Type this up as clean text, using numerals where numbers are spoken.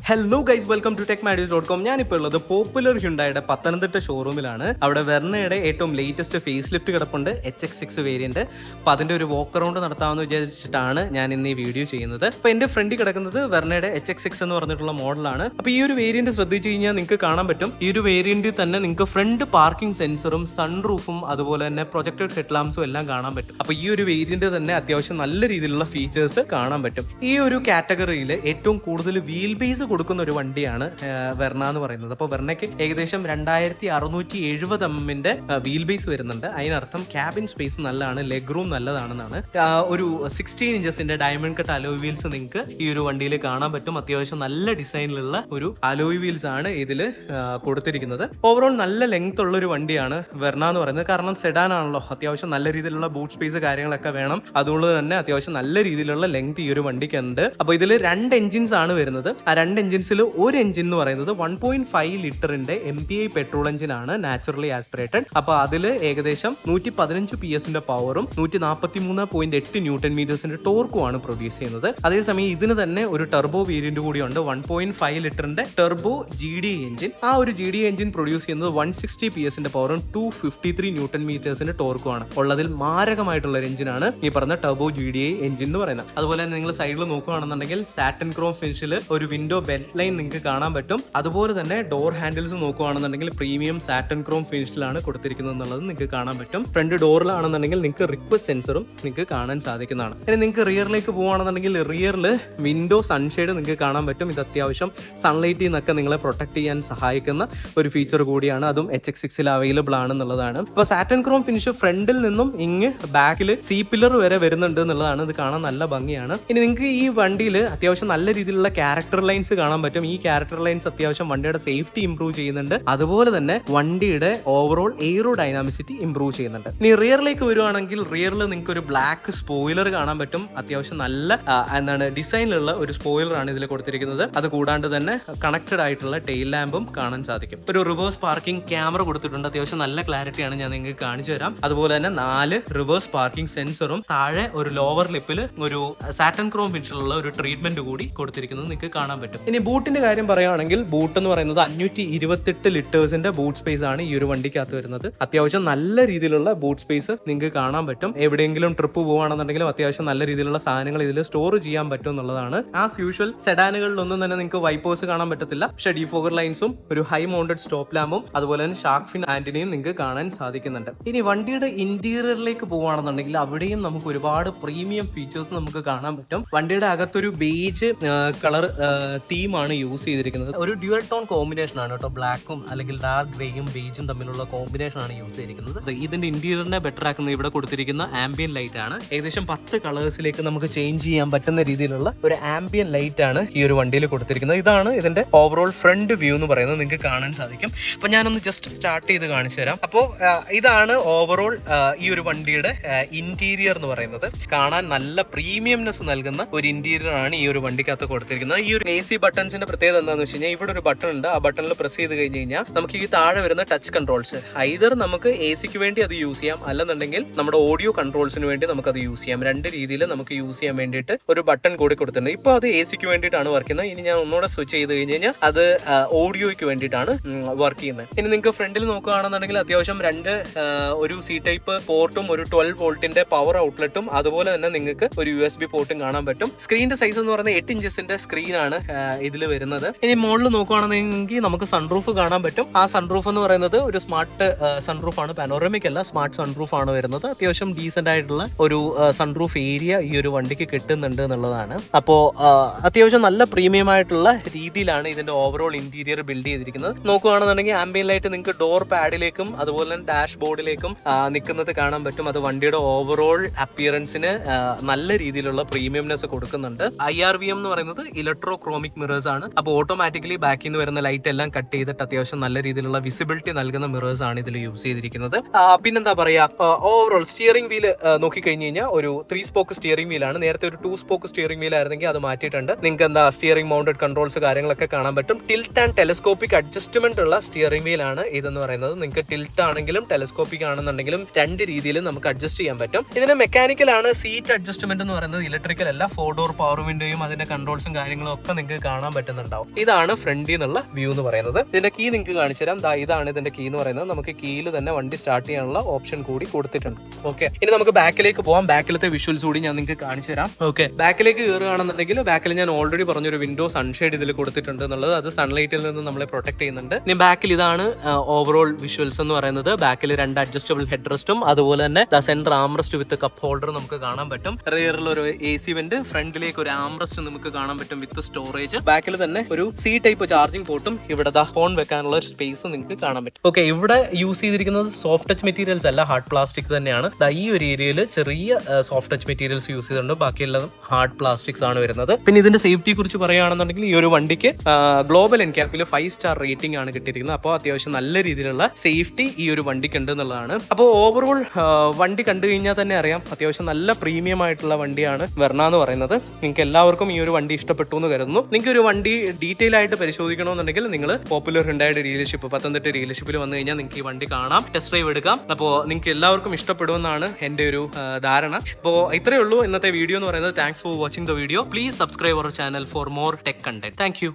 Hello guys, welcome to techmadews.com. ഞാനിപ്പോൾ ഉള്ളത് popular ഹ്യുണ്ടായുടെ Pathanamthitta ഷോറൂമിലാണ്. അവിടെ വെർണയുടെ ഏറ്റവും ലേറ്റസ്റ്റ് ഫേസ് ലിഫ്റ്റ് കിടപ്പുണ്ട്, HX6 വേരിയന്റ്. അപ്പോൾ അതിൻ്റെ ഒരു വാക്ക് അറൗണ്ട് നടത്താമെന്ന് വിചാരിച്ചിട്ടാണ് ഞാൻ ഇന്ന് ഈ വീഡിയോ ചെയ്യുന്നത്. അപ്പോൾ എൻ്റെ ഫ്രണ്ടിൽ കിടക്കുന്നത് വെർണയുടെ HX6 എന്ന് പറഞ്ഞിട്ടുള്ള മോഡലാണ്. അപ്പോൾ ഈ ഒരു വേരിയന്റ് ശ്രദ്ധിച്ചു കഴിഞ്ഞാൽ നിങ്ങൾക്ക് കാണാൻ പറ്റും, ഈ ഒരു വേരിയന്റിൽ തന്നെ നിങ്ങൾക്ക് ഫ്രണ്ട് പാർക്കിംഗ് സെൻസറും സൺറൂഫും അതുപോലെ തന്നെ പ്രൊജക്റ്റഡ് ഹെഡ് ലാംപ്സും എല്ലാം കാണാൻ പറ്റും. അപ്പോൾ ഈ ഒരു വേരിയന്റ് തന്നെ അത്യാവശ്യം നല്ല രീതിയിലുള്ള ഫീച്ചേഴ്സ് കാണാൻ പറ്റും. ഈ ഒരു കാറ്റഗറിയിൽ ഏറ്റവും കൂടുതൽ വീൽ ബേസ് കൊടുക്കുന്ന ഒരു വണ്ടിയാണ് വെർണ എന്ന് പറയുന്നത്. അപ്പോൾ വെർണയ്ക്ക് ഏകദേശം 2670 mm വീൽ ബേസ് വരുന്നുണ്ട്. അതിനർത്ഥം ക്യാബിൻ സ്പേസ് നല്ലതാണ്, ലെഗ് റൂം നല്ലതാണെന്നാണ്. ഒരു 16 ഇഞ്ചസിന്റെ ഡയമണ്ട് കട്ട് അലോയ് വീൽസ് നിങ്ങൾക്ക് ഈ ഒരു വണ്ടിയിൽ കാണാൻ പറ്റും. അത്യാവശ്യം നല്ല ഡിസൈനിലുള്ള ഒരു അലോയ് വീൽസ് ആണ് ഇതിൽ കൊടുത്തിരിക്കുന്നത്. ഓവറോൾ നല്ല ലെങ്ത് ഉള്ള ഒരു വണ്ടിയാണ് വെർണ എന്ന് പറയുന്നത്. കാരണം സെഡാൻ ആണല്ലോ, അത്യാവശ്യം നല്ല രീതിയിലുള്ള ബൂട്ട് സ്പേസ് കാര്യങ്ങളൊക്കെ വേണം. അതുകൊണ്ട് തന്നെ അത്യാവശ്യം നല്ല രീതിയിലുള്ള ലെങ്ത് ഈ ഒരു വണ്ടിക്ക് ഉണ്ട്. അപ്പോൾ ഇതിൽ 2 എഞ്ചിൻസ് ആണ് വരുന്നത്. ആ 2 എഞ്ചിൻസിൽ ഒരു എഞ്ചിൻ എന്ന് പറയുന്നത് 1.5 ലിറ്ററിന്റെ MPI പെട്രോൾ എഞ്ചിൻ ആണ്, നാച്ചുറലി ആസ്പിറേറ്റഡ്. അപ്പോൾ അതിൽ ഏകദേശം 115 PS പവറും 143.8 ന്യൂട്ടൺ മീറ്റേഴ്സിന്റെ ടോർക്കും ആണ് പ്രൊഡ്യൂസ് ചെയ്യുന്നത്. അതേസമയം ഇതിന് തന്നെ ഒരു ടെർബോ വേരിയന്റ് കൂടിയുണ്ട്, 1.5 ലിറ്ററിന്റെ ടെർബോ GD എഞ്ചിൻ. ആ ഒരു GD എഞ്ചിൻ പ്രൊഡ്യൂസ് ചെയ്യുന്നത് 160 PS പവറും 253 ന്യൂട്ടൺ മീറ്റേഴ്സിന്റെ ടോർക്കും ആണ് ഉള്ളതിൽ മാരകമായിട്ടുള്ള ഒരു എഞ്ചിനാണ് ഈ പറഞ്ഞ ടെർബോ GDI എഞ്ചിൻ എന്ന് പറയുന്നത്. അതുപോലെ തന്നെ നിങ്ങൾ സൈഡിൽ നോക്കുകയാണെന്നുണ്ടെങ്കിൽ സാറ്റിൻ ക്രോം ഫിനിഷിൽ ഒരു വിൻഡോ ബെൽറ്റ് ലൈൻ നിങ്ങൾക്ക് കാണാൻ പറ്റും. അതുപോലെ തന്നെ ഡോർ ഹാൻഡിൽസ് നോക്കുകയാണെന്നുണ്ടെങ്കിൽ പ്രീമിയം സാറ്റിൻ ക്രോം ഫിനിഷിലാണ് കൊടുത്തിരിക്കുന്നത് എന്നുള്ളത് നിങ്ങൾക്ക് കാണാൻ പറ്റും. ഫ്രണ്ട് ഡോറിലാണെന്നുണ്ടെങ്കിൽ നിങ്ങൾക്ക് റിക്വസ്റ്റ് സെൻസറും നിങ്ങൾക്ക് കാണാൻ സാധിക്കുന്നതാണ്. ഇനി നിങ്ങൾക്ക് റിയറിലേക്ക് പോകുകയാണെന്നുണ്ടെങ്കിൽ റിയറിൽ വിൻഡോ സൺഷെയ്ഡ് നിങ്ങൾക്ക് കാണാൻ പറ്റും. ഇത് അത്യാവശ്യം സൺലൈറ്റിൽ നിന്നൊക്കെ നിങ്ങളെ പ്രൊട്ടക്ട് ചെയ്യാൻ സഹായിക്കുന്ന ഒരു ഫീച്ചർ കൂടിയാണ്. അതും HX6 അവൈലബിൾ ആണെന്നുള്ളതാണ്. ഇപ്പോൾ സാറ്റിൻ ക്രോം ഫിനിഷ് ഫ്രണ്ടിൽ നിന്നും ഇങ്ങ് ബാക്കിൽ സി പില്ലർ വരെ വരുന്നുണ്ട് എന്നുള്ളതാണ്. ഇത് കാണാൻ നല്ല ഭംഗിയാണ്. ഇനി നിങ്ങൾക്ക് ഈ വണ്ടിയിൽ അത്യാവശ്യം നല്ല രീതിയിലുള്ള ക്യാരക്ടർ ലൈൻസ് കാണാൻ പറ്റും. ഈ ക്യാരക്ടർ ലൈൻസ് അത്യാവശ്യം വണ്ടിയുടെ സേഫ്റ്റി ഇംപ്രൂവ് ചെയ്യുന്നുണ്ട്. അതുപോലെ തന്നെ വണ്ടിയുടെ ഓവറോൾ എയ്റോ ഡൈനാമിസിറ്റി ഇംപ്രൂവ് ചെയ്യുന്നുണ്ട്. ഇനി റിയറിലേക്ക് വരുവാണെങ്കിൽ റിയറിൽ നിങ്ങൾക്ക് ഒരു ബ്ലാക്ക് സ്പോയിലർ കാണാൻ പറ്റും. അത്യാവശ്യം നല്ല ഡിസൈനിലുള്ള ഒരു സ്പോയിലർ ആണ് ഇതിൽ കൊടുത്തിരിക്കുന്നത്. അത് കൂടാണ്ട് തന്നെ കണക്റ്റഡ് ആയിട്ടുള്ള ടെയിൽ ലാമ്പും കാണാൻ സാധിക്കും. ഒരു റിവേഴ്സ് പാർക്കിംഗ് ക്യാമറ കൊടുത്തിട്ടുണ്ട്. അത്യാവശ്യം നല്ല ക്ലാരിറ്റിയാണ്, ഞാൻ നിങ്ങൾക്ക് കാണിച്ചു തരാം. അതുപോലെ തന്നെ 4 റിവേഴ്സ് പാർക്കിംഗ് സെൻസറും താഴെ ഒരു ലോവർ ലിപ്പിൽ ഒരു സാറ്റൻ ക്രോം ഫിനിഷിലുള്ള ഒരു ട്രീറ്റ്മെന്റ് കൂടി കൊടുത്തിരിക്കുന്നത് നിങ്ങൾക്ക് കാണാൻ പറ്റും. ഇനി ബൂട്ടിന്റെ കാര്യം പറയുകയാണെങ്കിൽ ബൂട്ട് എന്ന് പറയുന്നത് 528 ലിറ്റേഴ്സിന്റെ ബൂട്ട് സ്പേസ് ആണ് ഈ ഒരു വണ്ടിക്കകത്ത് വരുന്നത്. അത്യാവശ്യം നല്ല രീതിയിലുള്ള ബൂട്ട് സ്പേസ് നിങ്ങൾക്ക് കാണാൻ പറ്റും. എവിടെയെങ്കിലും ട്രിപ്പ് പോകുകയാണെന്നുണ്ടെങ്കിലും അത്യാവശ്യം നല്ല രീതിയിലുള്ള സാധനങ്ങൾ ഇതിൽ സ്റ്റോർ ചെയ്യാൻ പറ്റും എന്നുള്ളതാണ്. ആസ് യൂഷ്വൽ സെഡാനുകളിലൊന്നും തന്നെ നിങ്ങൾക്ക് വൈപ്പേഴ്സ് കാണാൻ പറ്റത്തില്ല. പക്ഷേ ഡിഫോഗർ ലൈൻസും ഒരു ഹൈ മൗണ്ടഡ് സ്റ്റോപ്പ് ലാമ്പും അതുപോലെ തന്നെ ഷാർക്ക് ഫിൻ ആന്റിനെയും നിങ്ങൾക്ക് കാണാൻ സാധിക്കുന്നുണ്ട്. ഇനി വണ്ടിയുടെ ഇന്റീരിയറിലേക്ക് പോകുകയാണെന്നുണ്ടെങ്കിൽ അവിടെയും നമുക്ക് ഒരുപാട് പ്രീമിയം ഫീച്ചേഴ്സ് നമുക്ക് കാണാൻ പറ്റും. വണ്ടിയുടെ അകത്തൊരു ബേജ് കളർ തീമാണ് യൂസ് ചെയ്തിരിക്കുന്നത്. ഒരു ഡ്യുവൽ ടോൺ കോമ്പിനേഷൻ ആണ് കേട്ടോ. ബ്ലാക്കും അല്ലെങ്കിൽ ഡാർക്ക് ഗ്രേയും ബേജും തമ്മിലുള്ള കോമ്പിനേഷൻ ആണ് യൂസ് ചെയ്തിരിക്കുന്നത്. ഇതിന്റെ ഇന്റീരിയറിനെ ബെറ്റർ ആക്കുന്ന ഇവിടെ കൊടുത്തിരിക്കുന്ന ആംബിയൻ ലൈറ്റ് ആണ്. ഏകദേശം 10 കളേഴ്സിലേക്ക് നമുക്ക് ചേഞ്ച് ചെയ്യാൻ പറ്റുന്ന രീതിയിലുള്ള ഒരു ആംബിയൻ ലൈറ്റ് ആണ് ഈ ഒരു വണ്ടിയിൽ കൊടുത്തിരിക്കുന്നത്. ഇതാണ് ഇതിന്റെ ഓവറോൾ ഫ്രണ്ട് വ്യൂ എന്ന് പറയുന്നത്, നിങ്ങൾക്ക് കാണാൻ സാധിക്കും. അപ്പൊ ഞാനൊന്ന് ജസ്റ്റ് സ്റ്റാർട്ട് ചെയ്ത് കാണിച്ചു തരാം. അപ്പോൾ ഇതാണ് ഓവറോൾ ഈ ഒരു വണ്ടിയുടെ ഇന്റീരിയർ എന്ന് പറയുന്നത്. കാണാൻ നല്ല പ്രീമിയംനെസ് നൽകുന്ന ഒരു ഇന്റീരിയർ ആണ് ഈ ഒരു വണ്ടിക്കകത്ത് കൊടുത്തിരിക്കുന്നത്. ഈ ഒരു AC ബട്ടൺസിന്റെ പ്രത്യേകത എന്താണെന്ന് വെച്ച് കഴിഞ്ഞാൽ ഇവിടെ ഒരു ബട്ടൺ ഉണ്ട്. ആ ബട്ടണിൽ പ്രസ് ചെയ്ത് കഴിഞ്ഞ് കഴിഞ്ഞാൽ നമുക്ക് ഈ താഴെ വരുന്ന ടച്ച് കൺട്രോൾസ് ഐദർ നമുക്ക് AC-ക്ക് വേണ്ടി അത് യൂസ് ചെയ്യാം, അല്ലെന്നുണ്ടെങ്കിൽ നമ്മുടെ ഓഡിയോ കൺട്രോൾസിന് വേണ്ടി നമുക്ക് അത് യൂസ് ചെയ്യാം. 2 രീതിയിൽ നമുക്ക് യൂസ് ചെയ്യാൻ വേണ്ടിയിട്ട് ഒരു ബട്ടൺ കൂടി കൊടുത്തിട്ടുണ്ട്. ഇപ്പോൾ അത് AC-ക്ക് വേണ്ടിയിട്ടാണ് വർക്ക് ചെയ്യുന്നത്. ഇനി ഞാൻ ഒന്നുകൂടെ സ്വിച്ച് ചെയ്ത് കഴിഞ്ഞ് കഴിഞ്ഞാൽ അത് ഓഡിയോയ്ക്ക് വേണ്ടിയിട്ടാണ് വർക്ക് ചെയ്യുന്നത്. ഇനി നിങ്ങൾക്ക് ഫ്രണ്ടിൽ നോക്കുകയാണെന്നുണ്ടെങ്കിൽ അത്യാവശ്യം ഒരു C ടൈപ്പ് പോർട്ടും ഒരു 12 വോൾട്ടിന്റെ പവർ ഔട്ട്ലെറ്റും അതുപോലെ തന്നെ നിങ്ങൾക്ക് ഒരു USB പോർട്ടും കാണാൻ പറ്റും. സ്ക്രീനിന്റെ സൈസ് എന്ന് പറയുന്നത് 8 ഇഞ്ചസിന്റെ സ്ക്രീനാണ് ഇതിൽ വരുന്നത്. ഇനി മുകളിൽ നോക്കുകയാണെന്നെങ്കിൽ നമുക്ക് സൺറൂഫ് കാണാൻ പറ്റും. ആ സൺറൂഫ് എന്ന് പറയുന്നത് ഒരു സ്മാർട്ട് സൺറൂഫ് ആണ്, പാനോറമിക് അല്ല, സ്മാർട്ട് സൺറൂഫ് ആണ് വരുന്നത്. അത്യാവശ്യം ഡീസന്റ് ആയിട്ടുള്ള ഒരു സൺറൂഫ് ഏരിയ ഈ ഒരു വണ്ടിക്ക് കിട്ടുന്നുണ്ട് എന്നുള്ളതാണ്. അപ്പോൾ അത്യാവശ്യം നല്ല പ്രീമിയം ആയിട്ടുള്ള രീതിയിലാണ് ഇതിന്റെ ഓവറോൾ ഇന്റീരിയർ ബിൽഡ് ചെയ്തിരിക്കുന്നത്. നോക്കുകയാണെന്നുണ്ടെങ്കിൽ ആംബിയൻ ലൈറ്റ് നിങ്ങൾക്ക് ഡോർ പാഡിലേക്കും അതുപോലെ തന്നെ ഡാഷ് ബോർഡിലേക്കും നിൽക്കുന്നത് കാണാൻ പറ്റും. അത് വണ്ടിയുടെ ഓവറോൾ അപ്പിയറൻസിന് നല്ല രീതിയിലുള്ള പ്രീമിയംനെസ് കൊടുക്കുന്നുണ്ട്. IRVM എന്ന് പറയുന്നത് ഇലക്ട്രോ ക്രോമിക് മിറേഴ്സ് ആണ്. അപ്പോൾ ഓട്ടോമാറ്റിക്കലി ബാക്കിൽ നിന്ന് വരുന്ന ലൈറ്റ് എല്ലാം കട്ട് ചെയ്തിട്ട് അത്യാവശ്യം നല്ല രീതിയിലുള്ള വിസിബിലിറ്റി നൽകുന്ന മിറേഴ്സ് ആണ് ഇതിൽ യൂസ് ചെയ്തിരിക്കുന്നത്. പിന്നെന്താ പറയാ, ഓവറോൾ സ്റ്റിയറിംഗ് വീല് നോക്കിക്കഴിഞ്ഞ് കഴിഞ്ഞാൽ ഒരു 3 സ്പോക്ക് സ്റ്റിയറിംഗ് വീലാണ്. നേരത്തെ ഒരു 2 സ്പോക്ക് സ്റ്റിയറിംഗ് വീൽ ആയിരുന്നെങ്കിൽ അത് മാറ്റിയിട്ടുണ്ട്. നിങ്ങൾക്ക് എന്താ സ്റ്റിയറിംഗ് മൗണ്ടഡ് കൺട്രോൾസ് കാര്യങ്ങളൊക്കെ കാണാൻ പറ്റും. ടിൽറ്റ് ആൻഡ് ടെലസ്കോപ്പിക് അഡ്ജസ്റ്റ്മെന്റ് ഉള്ള സ്റ്റിയറിംഗ് വീലാണ് ഇതെന്ന് പറയുന്നത്. നിങ്ങൾക്ക് ടിൽറ്റ് ആണെങ്കിലും ടെലസ്കോപ്പിക് ആണെന്നുണ്ടെങ്കിലും 2 രീതിയിൽ നമുക്ക് അഡ്ജസ്റ്റ് ചെയ്യാൻ പറ്റും. ഇതിന് മെക്കാനിക്കൽ ആണ്. സീറ്റ് അഡ്ജസ്റ്റ്മെന്റ് എന്ന് പറയുന്നത് ഇലക്ട്രിക്കൽ അല്ല. 4 ഡോർ പവർ വിൻഡോയും അതിന്റെ കൺട്രോൾസും കാര്യങ്ങളും ഒക്കെ നിങ്ങൾക്ക് കാണാൻ കാണാൻ പറ്റുന്നുണ്ടാവും. ഇതാണ് ഫ്രണ്ടിൽ നിന്നുള്ള വ്യൂ എന്ന് പറയുന്നത്. ഇതിന്റെ കീ നിങ്ങൾക്ക് കാണിച്ചു തരാം. ഇതാണ് ഇതിന്റെ കീ എന്ന് പറയുന്നത്. നമുക്ക് കീയിൽ തന്നെ വണ്ടി സ്റ്റാർട്ട് ചെയ്യാനുള്ള ഓപ്ഷൻ കൂടി കൊടുത്തിട്ടുണ്ട്. ഓക്കെ, ഇനി നമുക്ക് ബാക്കിലേക്ക് പോവാം. ബാക്കിലത്തെ വിഷ്വൽസ് കൂടി ഞാൻ നിങ്ങൾക്ക് കാണിച്ചു തരാം. ഓക്കെ, ബാക്കിലേക്ക് കയറുകയാണെന്നുണ്ടെങ്കിൽ ബാക്കിൽ ഞാൻ ഓൾറെഡി പറഞ്ഞൊരു വിൻഡോ സൺഷെയ്ഡ് ഇതിൽ കൊടുത്തിട്ടുണ്ട് എന്നുള്ളത്. അത് സൺലൈറ്റിൽ നിന്ന് നമ്മളെ പ്രൊട്ടക്ട് ചെയ്യുന്നുണ്ട്. ഇനി ബാക്കിൽ ഇതാണ് ഓവറോൾ വിഷ്വൽസ് എന്ന് പറയുന്നത്. ബാക്കിൽ 2 അഡ്ജസ്റ്റബിൾ ഹെഡ് റെസ്റ്റും അതുപോലെ തന്നെ സെന്റർ ആംറസ്റ്റ് വിത്ത് കപ്പ് ഹോൾഡർ നമുക്ക് കാണാൻ പറ്റും. റിയറിൽ ഒരു AC വെന്റ്, ഫ്രണ്ടിലേക്ക് ഒരു ആംറസ്റ്റ് നമുക്ക് കാണാൻ പറ്റും വിത്ത് സ്റ്റോറേജ്. ബാക്കിൽ തന്നെ ഒരു C ടൈപ്പ് ചാർജിംഗ് പോർട്ടും ഇവിടെ ഫോൺ വെക്കാനുള്ള ഒരു സ്പേസ് നിങ്ങൾക്ക് കാണാൻ പറ്റും. ഓക്കെ, ഇവിടെ യൂസ് ചെയ്തിരിക്കുന്നത് സോഫ്റ്റ് ടച്ച് മെറ്റീരിയൽസ് അല്ല, ഹാർഡ് പ്ലാസ്റ്റിക്സ് തന്നെയാണ്. ഈ ഒരു ഏരിയയിൽ ചെറിയ സോഫ്റ്റ് ടച്ച് മെറ്റീരിയൽസ് യൂസ് ചെയ്തിട്ടുണ്ട്. ബാക്കിയെല്ലാം ഹാർഡ് പ്ലാസ്റ്റിക്സ് ആണ് വരുന്നത്. പിന്നെ ഇതിന്റെ സേഫ്റ്റിയെ കുറിച്ച് പറയുകയാണെന്നുണ്ടെങ്കിൽ ഈ ഒരു വണ്ടിക്ക് ഗ്ലോബൽ എൻക്യാപ്പിൽ 5 സ്റ്റാർ റേറ്റിംഗ് ആണ് കിട്ടിയിരിക്കുന്നത്. അപ്പോൾ അത്യാവശ്യം നല്ല രീതിയിലുള്ള സേഫ്റ്റി ഈ ഒരു വണ്ടിക്ക് ഉണ്ട് എന്നുള്ളതാണ്. അപ്പോൾ ഓവറോൾ വണ്ടി കണ്ടു കഴിഞ്ഞാൽ തന്നെ അറിയാം അത്യാവശ്യം നല്ല പ്രീമിയം ആയിട്ടുള്ള വണ്ടിയാണ് വെർണ എന്ന് പറയുന്നത്. നിങ്ങൾക്ക് എല്ലാവർക്കും ഈ ഒരു വണ്ടി ഇഷ്ടപ്പെട്ടു എന്ന് കരുതുന്നു. നിങ്ങൾക്ക് ഒരു വണ്ടി ഡീറ്റെയിൽ ആയിട്ട് പരിശോധിക്കണമെന്നുണ്ടെങ്കിൽ നിങ്ങൾ പോപ്പുലർ ഹ്യുണ്ടായുടെ ഡീലർഷിപ്പ് പത്തനംതിട്ട ഡീലർഷിപ്പിൽ വന്നു കഴിഞ്ഞാൽ നിങ്ങൾക്ക് ഈ വണ്ടി കാണാം, ടെസ്റ്റ് ഡ്രൈവ് എടുക്കാം. അപ്പോൾ നിങ്ങൾക്ക് എല്ലാവർക്കും ഇഷ്ടപ്പെടുമെന്നാണ് എൻ്റെ ഒരു ധാരണ. അപ്പോൾ ഇത്രയേ ഉള്ളൂ ഇന്നത്തെ വീഡിയോ എന്ന് പറയുന്നത്. Thanks for watching the video. Please subscribe our channel for more tech content. Thank U.